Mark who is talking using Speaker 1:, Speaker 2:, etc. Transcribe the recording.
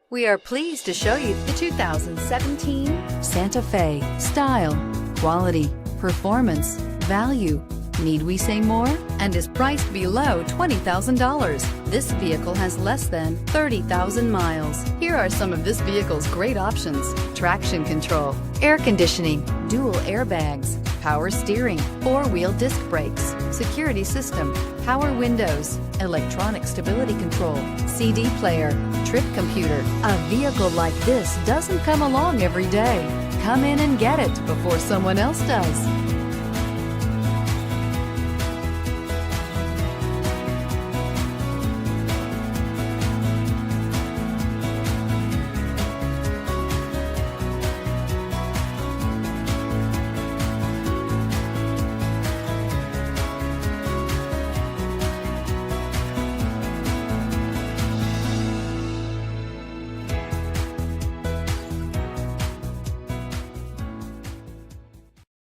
Speaker 1: We are pleased to show you the 2017 Santa Fe. Style, quality, performance, value. Need we say more? And is priced below $20,000. This vehicle has less than 30,000 miles. Here are some of this vehicle's great options: traction control, air conditioning, dual airbags, power steering, four-wheel disc brakes, security system, power windows, electronic stability control, CD player, trip computer. A vehicle like this doesn't come along every day. Come in and get it before someone else does.